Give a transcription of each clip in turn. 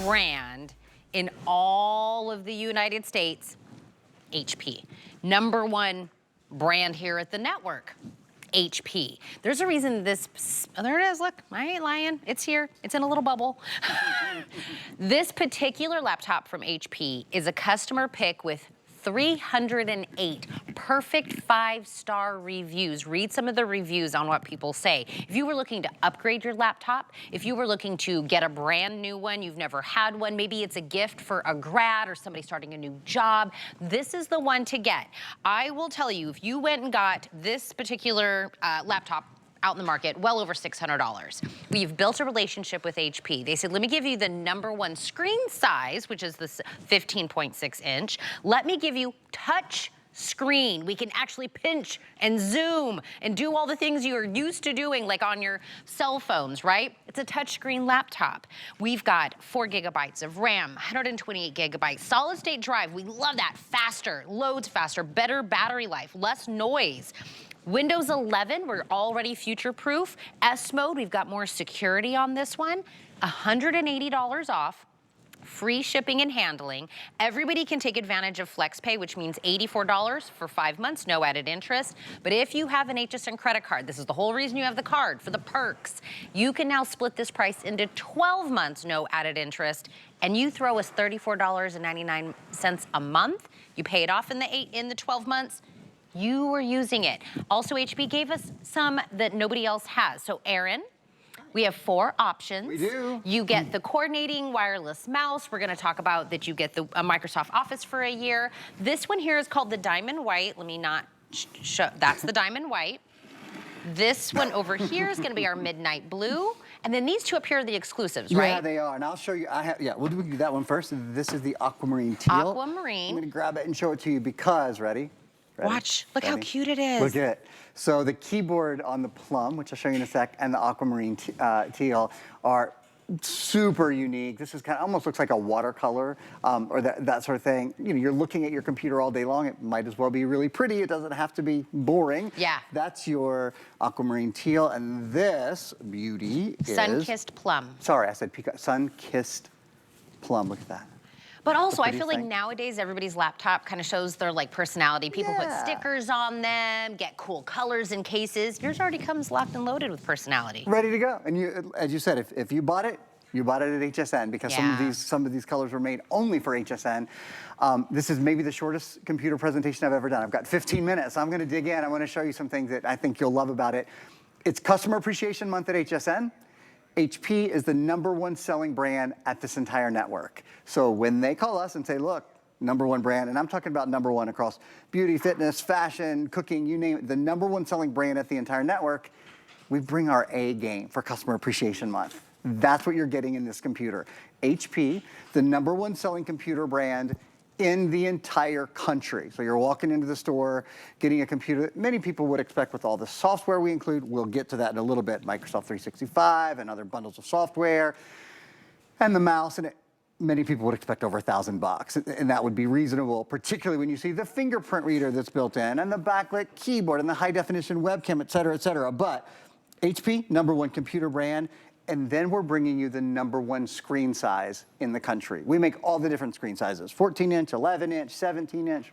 brand in all of the United States, HP. Number one brand here at the network, HP. There's a reason this, oh, there it is, look, I ain't lying, it's here, it's in a little bubble. This particular laptop from HP is a customer pick with 308 perfect 5-star reviews. Read some of the reviews on what people say. If you were looking to upgrade your laptop, if you were looking to get a brand new one, you've never had one, maybe it's a gift for a grad or somebody starting a new job, this is the one to get. I will tell you, if you went and got this particular laptop out in the market, well over $600. We've built a relationship with HP. They said, let me give you the #1 screen size, which is this 15.6 inch. Let me give you touch screen. We can actually pinch and zoom and do all the things you're used to doing, like on your cell phones, right? It's a touchscreen laptop. We've got 4 gigabytes of RAM, 128 gigabytes, solid state drive. We love that. Faster, loads faster, better battery life, less noise. Windows 11, we're already future-proof. S mode, we've got more security on this one. $180 off, free shipping and handling. Everybody can take advantage of FlexPay, which means $84 for 5 months, no added interest. But if you have an HSN credit card, this is the whole reason you have the card, for the perks. You can now split this price into 12 months, no added interest, and you throw us $34.99 a month. You pay it off in the 12 months. You were using it. Also, HP gave us some that nobody else has. So, Aaron, we have 4 options. We do. You get the coordinating wireless mouse. We're gonna talk about that you get the Microsoft Office for a year. This one here is called the Diamond White. Let me not show, that's the Diamond White. This one over here is gonna be our Midnight Blue. And then these two up here are the exclusives, right? Yeah, they are. And I'll show you, we'll do that one first. This is the Aquamarine Teal. Aquamarine. I'm gonna grab it and show it to you because, ready? Watch, look how cute it is. Look at it. So the keyboard on the Plum, which I'll show you in a sec, and the Aquamarine Teal are super unique. This is kind of almost looks like a watercolor or that sort of thing. You know, you're looking at your computer all day long. It might as well be really pretty. It doesn't have to be boring. Yeah. That's your Aquamarine Teal, and this beauty is Sun-kissed plum. Sorry, I said peacock. Sun-kissed plum. Look at that. But also, I feel like nowadays everybody's laptop kind of shows their like personality. People put stickers on them, get cool colors and cases. Yours already comes locked and loaded with personality. Ready to go. And you, as you said, if you bought it at HSN because some of these colors were made only for HSN. This is maybe the shortest computer presentation I've ever done. I've got 15 minutes. I'm going to dig in. I want to show you some things that I think you'll love about it. It's Customer Appreciation Month at HSN. HP is the #1 selling brand at this entire network. So when they call us and say, look, #1 brand, and I'm talking about #1 across beauty, fitness, fashion, cooking, you name it, the #1 selling brand at the entire network, we bring our A game for Customer Appreciation Month. That's what you're getting in this computer. HP, the #1 selling computer brand in the entire country. So you're walking into the store, getting a computer that many people would expect with all the software we include. We'll get to that in a little bit. Microsoft 365 and other bundles of software. And the mouse, and many people would expect over $1,000. And that would be reasonable, particularly when you see the fingerprint reader that's built in, and the backlit keyboard, and the high definition webcam, et cetera, et cetera. But HP, #1 computer brand. And then we're bringing you the #1 screen size in the country. We make all the different screen sizes, 14-inch, 11-inch, 17-inch.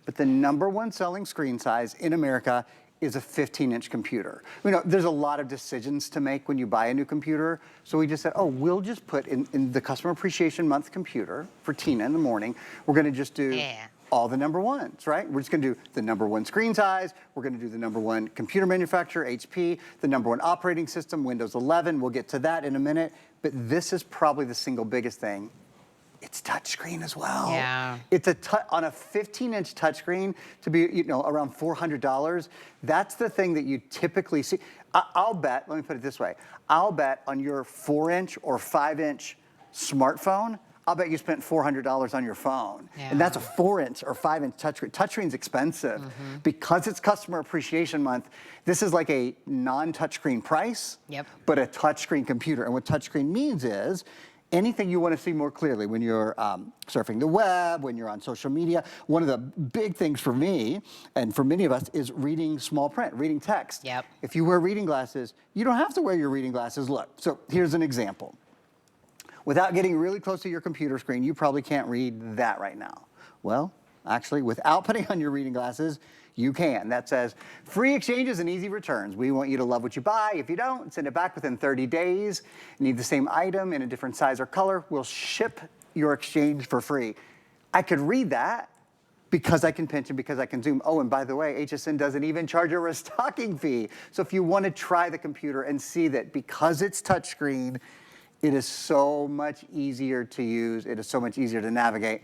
But the #1 selling screen size in America is a 15-inch computer. You know, there's a lot of decisions to make when you buy a new computer. So we just said, oh, we'll just put in the Customer Appreciation Month computer for Tina in the morning, we're gonna just do all the #1s, right? We're just gonna do the #1 screen size, we're gonna do the #1 computer manufacturer, HP, the #1 operating system, Windows 11, we'll get to that in a minute, but this is probably the single biggest thing. It's touchscreen as well. Yeah. It's on a 15-inch touchscreen to be, around $400. That's the thing that you typically see. I'll bet, let me put it this way, I'll bet on your 4-inch or 5-inch smartphone, I'll bet you spent $400 on your phone. Yeah. And that's a 4-inch or 5-inch touchscreen. Touchscreen's expensive. Because it's Customer Appreciation Month, this is like a non-touchscreen price, but a touchscreen computer. And what touchscreen means is, anything you want to see more clearly when you're surfing the web, when you're on social media. One of the big things for me, and for many of us, is reading small print, reading text. If you wear reading glasses, you don't have to wear your reading glasses. Look, so here's an example. Without getting really close to your computer screen, you probably can't read that right now. Well, actually, without putting on your reading glasses, you can. That says, free exchanges and easy returns. We want you to love what you buy. If you don't, send it back within 30 days. Need the same item in a different size or color, we'll ship your exchange for free. I could read that because I can pinch and because I can zoom. Oh, and by the way, HSN doesn't even charge a restocking fee. So if you want to try the computer and see that because it's touchscreen, it is so much easier to use, it is so much easier to navigate.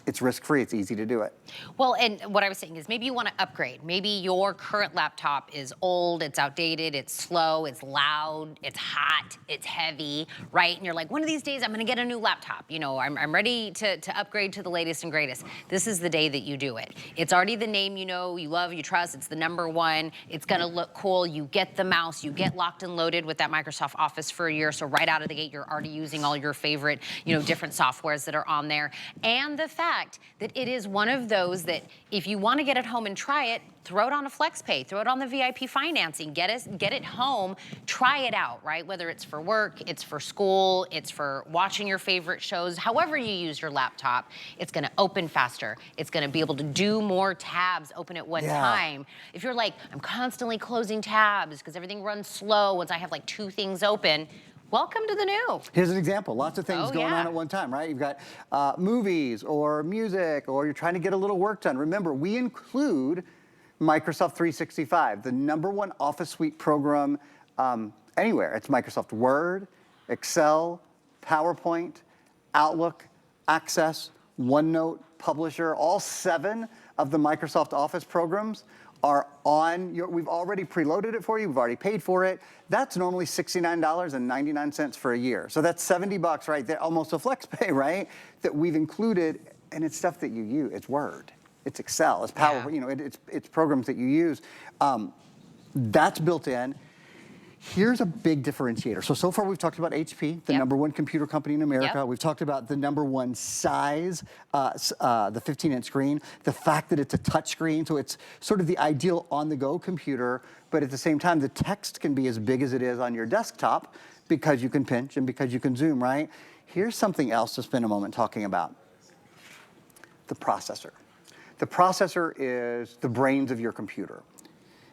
It's risk-free, it's easy to do it. Well, and what I was saying is maybe you want to upgrade. Maybe your current laptop is old, it's outdated, it's slow, it's loud, it's hot, it's heavy, right? And you're like, one of these days I'm going to get a new laptop. You know, I'm ready to upgrade to the latest and greatest. This is the day that you do it. It's already the name you know, you love, you trust. It's the #1. It's going to look cool. You get the mouse. You get locked and loaded with that Microsoft Office for a year. So right out of the gate, you're already using all your favorite, different softwares that are on there. And the fact that it is one of those that if you want to get it home and try it, throw it on a FlexPay, throw it on the VIP financing, get it home, try it out, right? Whether it's for work, it's for school, it's for watching your favorite shows, however you use your laptop, it's going to open faster. It's going to be able to do more tabs open at one time. If you're like, I'm constantly closing tabs because everything runs slow once I have like 2 things open, welcome to the new. Here's an example. Lots of things going on at one time, right? You've got movies or music, or you're trying to get a little work done. Remember, we include Microsoft 365, the #1 Office suite program anywhere. It's Microsoft Word, Excel, PowerPoint, Outlook, Access, OneNote, Publisher. All 7 of the Microsoft Office programs are on we've already preloaded it for you, we've already paid for it. That's normally $69.99 for a year. So that's $70 right there, almost a FlexPay, right? That we've included, and it's stuff that you use. It's Word, it's Excel, it's PowerPoint, it's programs that you use. That's built in. Here's a big differentiator. So far we've talked about HP, the #1 computer company in America. We've talked about the #1 size, the 15-inch screen, the fact that it's a touch screen, so it's sort of the ideal on-the-go computer, but at the same time, the text can be as big as it is on your desktop because you can pinch and because you can zoom, right? Here's something else to spend a moment talking about. The processor. The processor is the brains of your computer.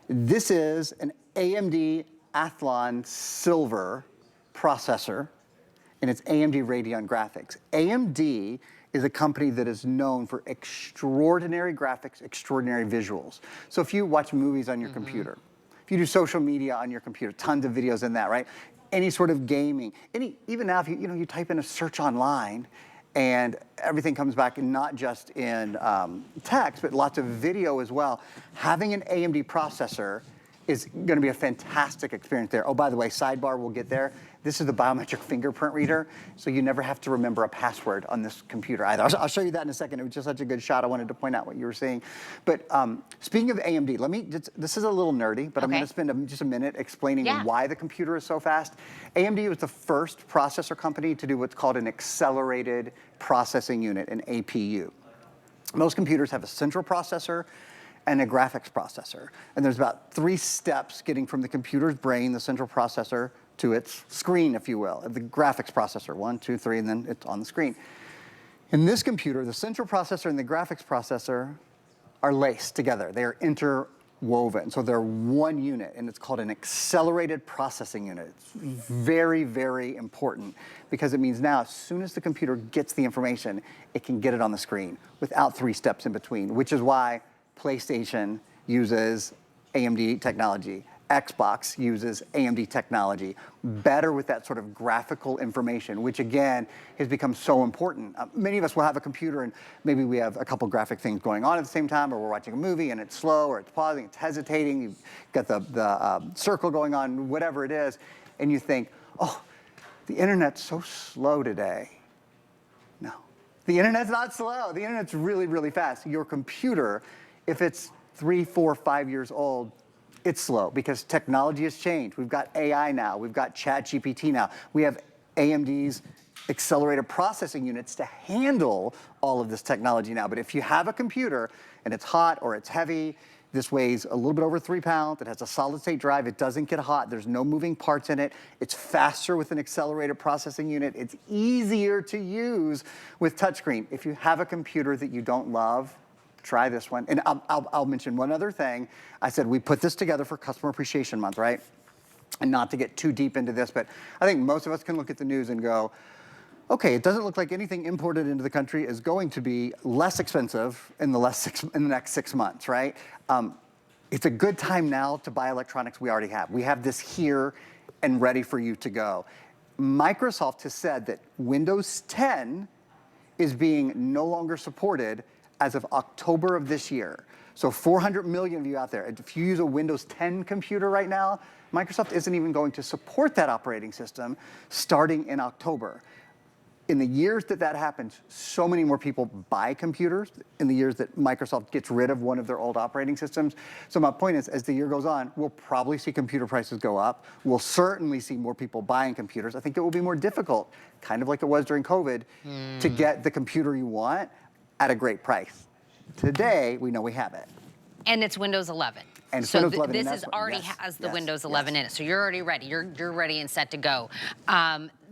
This is an AMD Athlon Silver processor, and it's AMD Radeon graphics. AMD is a company that is known for extraordinary graphics, extraordinary visuals. So if you watch movies on your computer, if you do social media on your computer, tons of videos in that, right? Any sort of gaming, even now if you type in a search online and everything comes back, and not just in text, but lots of video as well. Having an AMD processor is going to be a fantastic experience there. Oh, by the way, sidebar, we'll get there. This is the biometric fingerprint reader, so you never have to remember a password on this computer either. I'll show you that in a second. It was just such a good shot. I wanted to point out what you were saying. But speaking of AMD, this is a little nerdy, but I'm going to spend just a minute explaining why the computer is so fast. AMD was the first processor company to do what's called an accelerated processing unit, an APU. Most computers have a central processor and a graphics processor. And there's about 3 steps getting from the computer's brain, the central processor, to its screen, if you will. The graphics processor, 1, 2, 3, and then it's on the screen. In this computer, the central processor and the graphics processor are laced together. They are interwoven. So they're one unit, and it's called an accelerated processing unit. It's very, very important because it means now, as soon as the computer gets the information, it can get it on the screen without 3 steps in between, which is why PlayStation uses AMD technology. Xbox uses AMD technology. Better with that sort of graphical information, which again has become so important. Many of us will have a computer and maybe we have a couple graphic things going on at the same time, or we're watching a movie and it's slow, or it's pausing, it's hesitating, you've got the circle going on, whatever it is, and you think, oh, the internet's so slow today. No, the internet's not slow. The internet's really, really fast. Your computer, if it's 3, 4, 5 years old, it's slow because technology has changed. We've got AI now. We've got ChatGPT now. We have AMD's accelerated processing units to handle all of this technology now. But if you have a computer and it's hot or it's heavy, This weighs a little bit over 3 pounds. It has a solid state drive. It doesn't get hot. There's no moving parts in it. It's faster with an accelerated processing unit. It's easier to use with touchscreen. If you have a computer that you don't love, try this one. And I'll mention one other thing. I said we put this together for Customer Appreciation Month, right? And not to get too deep into this, but I think most of us can look at the news and go, okay, it doesn't look like anything imported into the country is going to be less expensive in the next 6 months, right? It's a good time now to buy electronics we already have. We have this here and ready for you to go. Microsoft has said that Windows 10 is being no longer supported as of October of this year. So 400 million of you out there, if you use a Windows 10 computer right now, Microsoft isn't even going to support that operating system starting in October. In the years that happens, so many more people buy computers in the years that Microsoft gets rid of one of their old operating systems. So my point is, as the year goes on, we'll probably see computer prices go up. We'll certainly see more people buying computers. I think it will be more difficult, kind of like it was during COVID, to get the computer you want at a great price. Today, we know we have it. And it's Windows 11. And so Windows 11 this already has the Windows 11 in it, so you're already ready. You're ready and set to go.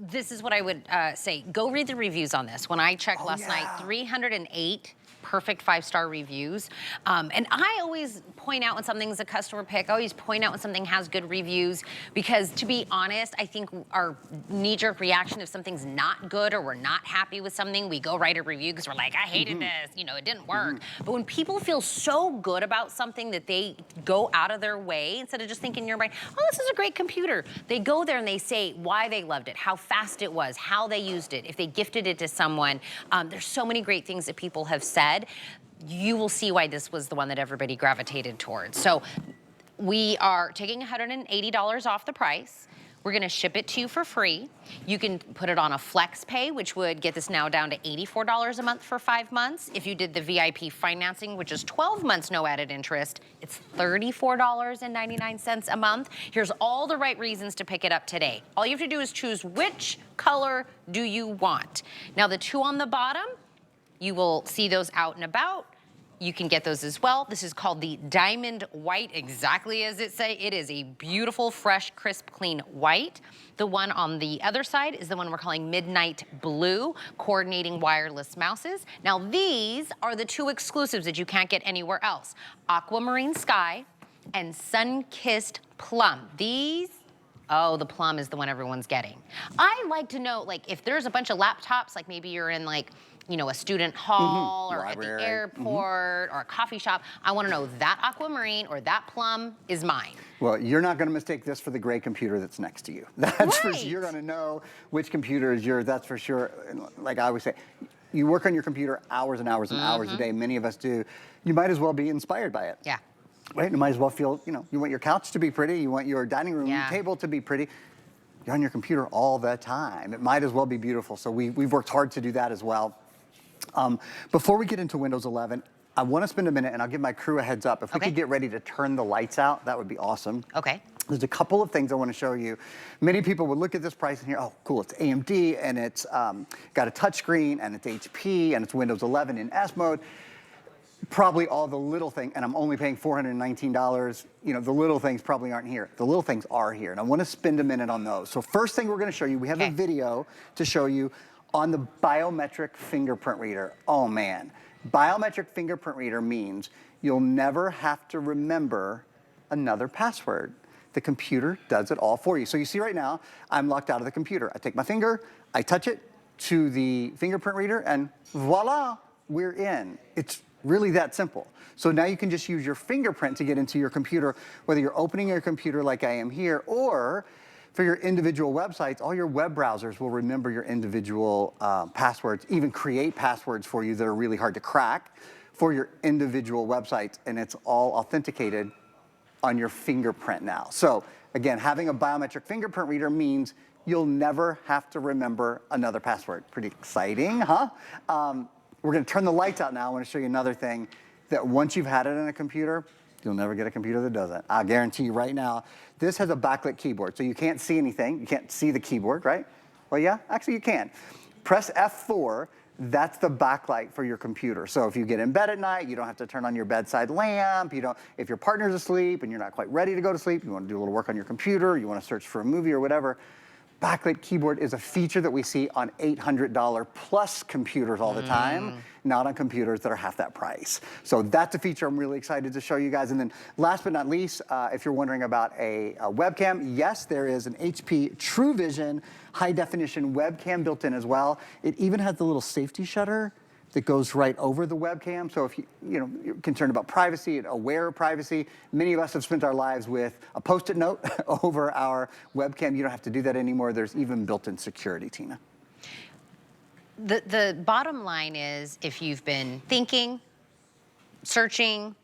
This is what I would say. Go read the reviews on this. When I checked last night, 308 perfect 5-star reviews. And I always point out when something's a customer pick, I always point out when something has good reviews, because to be honest, I think our knee-jerk reaction if something's not good or we're not happy with something, we go write a review because we're like, I hated this, you know, it didn't work. But when people feel so good about something that they go out of their way, instead of just thinking in your brain, oh, this is a great computer, they go there and they say why they loved it, how fast it was, how they used it, if they gifted it to someone. There's so many great things that people have said. You will see why this was the one that everybody gravitated towards. So we are taking $180 off the price. We're gonna ship it to you for free. You can put it on a flex pay, which would get this now down to $84 a month for 5 months. If you did the VIP financing, which is 12 months, no added interest, it's $34.99 a month. Here's all the right reasons to pick it up today. All you have to do is choose which color do you want. Now the two on the bottom, you will see those out and about. You can get those as well. This is called the Diamond White, exactly as it say. It is a beautiful, fresh, crisp, clean white. The one on the other side is the one we're calling Midnight Blue, coordinating wireless mouses. Now these are the two exclusives that you can't get anywhere else. Aquamarine Sky and Sun-Kissed Plum. These, oh, the plum is the one everyone's getting. I like to know, like, if there's a bunch of laptops, like maybe you're in like, you know, a student hall or library, at the airport or a coffee shop, I want to know that aquamarine or that plum is mine. Well, you're not going to mistake this for the gray computer that's next to you. That's for sure. You're going to know which computer is yours, that's for sure. Like I always say, you work on your computer hours and hours and hours a day. Many of us do. You might as well be inspired by it. Yeah. Right? You might as well feel, you know, you want your couch to be pretty, you want your dining room table to be pretty. You're on your computer all the time. It might as well be beautiful. So we've worked hard to do that as well. Before we get into Windows 11, I want to spend a minute, and I'll give my crew a heads up. If we could get ready to turn the lights out, that would be awesome. Okay. There's a couple of things I want to show you. Many people would look at this price and hear, oh, cool, it's AMD, and it's got a touchscreen, and it's HP, and it's Windows 11 in S mode. Probably all the little things, and I'm only paying $419, you know, the little things probably aren't here. The little things are here, and I want to spend a minute on those. So first thing we're going to show you, we have a video to show you on the biometric fingerprint reader. Oh man, biometric fingerprint reader means you'll never have to remember another password. The computer does it all for you. So you see right now, I'm locked out of the computer. I take my finger, I touch it to the fingerprint reader, and voila, we're in. It's really that simple. So now you can just use your fingerprint to get into your computer, whether you're opening your computer like I am here, or for your individual websites, all your web browsers will remember your individual passwords, even create passwords for you that are really hard to crack for your individual websites, and it's all authenticated on your fingerprint now. So again, having a biometric fingerprint reader means you'll never have to remember another password. Pretty exciting, huh? We're gonna turn the lights out now. I wanna show you another thing that once you've had it in a computer, you'll never get a computer that doesn't. I guarantee you right now, this has a backlit keyboard, so you can't see anything. You can't see the keyboard, right? Well, yeah, actually you can. Press F4. that's the backlight for your computer. So if you get in bed at night, you don't have to turn on your bedside lamp. If your partner's asleep and you're not quite ready to go to sleep, you want to do a little work on your computer, you want to search for a movie or whatever, backlit keyboard is a feature that we see on $800 plus computers all the time, not on computers that are half that price. So that's a feature I'm really excited to show you guys. And then last but not least, if you're wondering about a webcam, yes, there is an HP True Vision high definition webcam built in as well. It even has the little safety shutter that goes right over the webcam. So if you're concerned about privacy and aware of privacy, many of us have spent our lives with a Post-it note over our webcam. You don't have to do that anymore. There's even built-in security, Tina. The bottom line is, if you've been thinking, searching,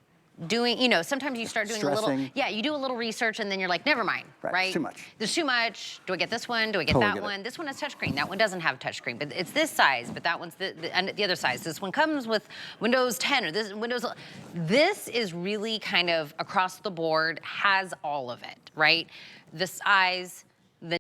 doing, sometimes you start doing Stressing. a little, you do a little research and then you're like, never mind, right? It's too much. There's too much. Do I get this one? Do I get Totally that get it. one? This one has touchscreen. That one doesn't have touchscreen, but it's this size, but that one's the other size. This one comes with Windows 10 or this Windows. This is really kind of across the board, has all of it, right? The size,